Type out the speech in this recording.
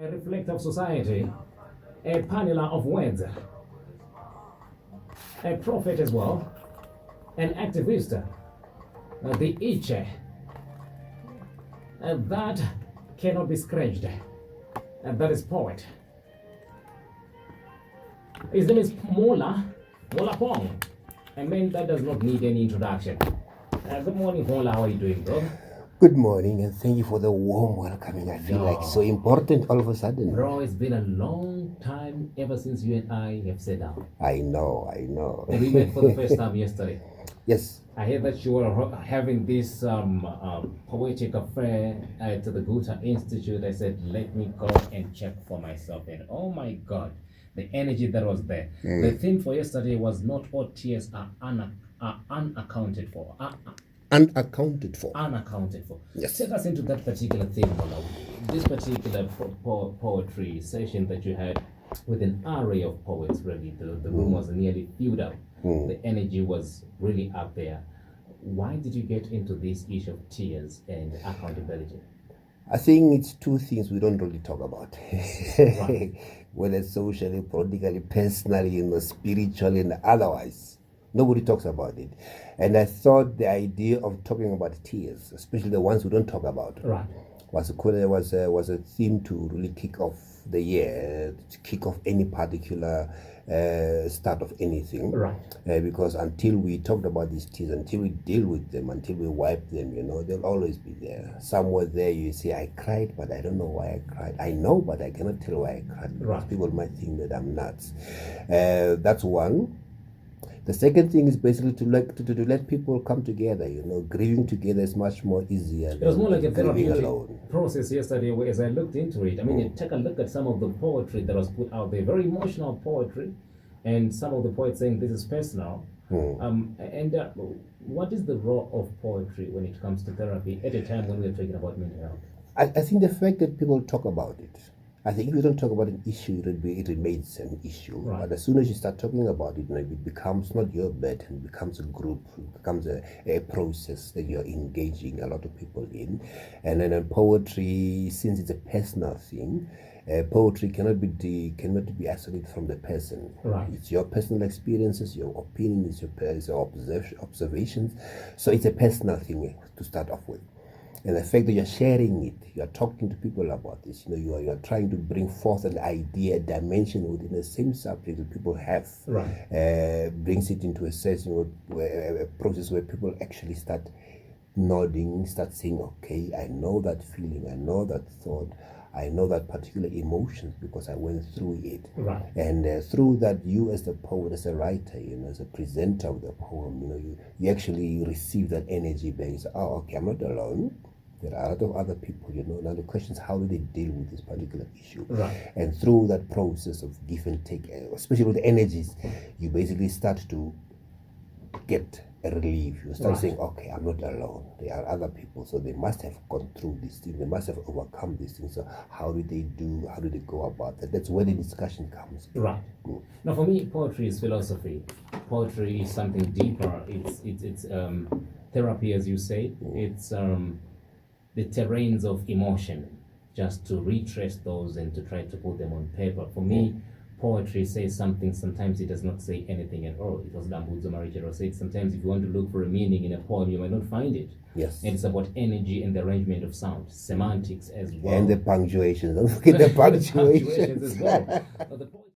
A reflector of society, a paneler of words, a prophet as well, an activist, the itcher, that cannot be scratched, and that is poet. His name is Mola Pong, a man that does not need any introduction. Good morning, Mola. How are you doing, bro? Good morning, and thank you for the warm welcoming. I feel like so important all of a sudden. Bro, it's been a long time ever since you and I have sat down. I know. And we met for the first time yesterday. Yes. I heard that you were having this poetic affair at the Guta Institute. I said, let me go and check for myself. And oh my God, the energy that was there. The theme for yesterday was not all tears are unaccounted for. Unaccounted for. Unaccounted for. Yes. Take us into that particular theme, Mola. This particular poetry session that you had with an array of poets, really. The room was nearly filled up. The energy was really up there. Why did you get into this issue of tears and accountability? I think it's two things we don't really talk about. Right. Whether socially, politically, personally, spiritually, and otherwise. Nobody talks about it. And I thought the idea of talking about tears, especially the ones we don't talk about, Right. was a theme to really kick off the year, to kick off any particular start of anything. Right. Because until we talked about these tears, until we deal with them, until we wipe them, they'll always be there. Somewhere there you say, I cried, but I don't know why I cried. I know, but I cannot tell why I cried. Because Right. people might think that I'm nuts. That's one. The second thing is basically to let people come together. Grieving together is much more easier. It was more like a grieving therapeutic alone. process yesterday, where as I looked into it, I mean, you take a look at some of the poetry that was put out there, very emotional poetry, and some of the poets saying this is personal. What is the role of poetry when it comes to therapy at a time when we're talking about mental health? I think the fact that people talk about it, I think if you don't talk about an issue, it remains an issue. Right. But as soon as you start talking about it, it becomes not your burden, it becomes a group, it becomes a process that you're engaging a lot of people in. And then poetry, since it's a personal thing, poetry cannot be isolated from the person. Right. It's your personal experiences, your opinions, your observations. So it's a personal thing to start off with. And the fact that you're sharing it, you're talking to people about this, you're trying to bring forth an idea, a dimension within the same subject that people have, Right. Brings it into a session, a process where people actually start nodding, start saying, okay, I know that feeling, I know that thought, I know that particular emotions because I went through it. Right. And through that, you as the poet, as a writer, as a presenter of the poem, you actually receive that energy back. You say, oh, okay, I'm not alone. There are a lot of other people, Now the question is, how do they deal with this particular issue? Right. And through that process of give and take, especially with the energies, you basically start to get a relief. You start Right. saying, okay, I'm not alone. There are other people, so they must have gone through these things. They must have overcome these things. So how do they go about that? That's where the discussion comes. Right. Now, for me, poetry is philosophy. Poetry is something deeper. It's therapy, as you say. It's the terrains of emotion, just to retrace those and to try to put them on paper. For me, poetry says something. Sometimes it does not say anything at all. It was Dambudzo Marichero said, sometimes if you want to look for a meaning in a poem, you might not find it. Yes. And it's about energy and the arrangement of sound, semantics as well. And the punctuations. Don't forget the punctuations. As well. Now, the poet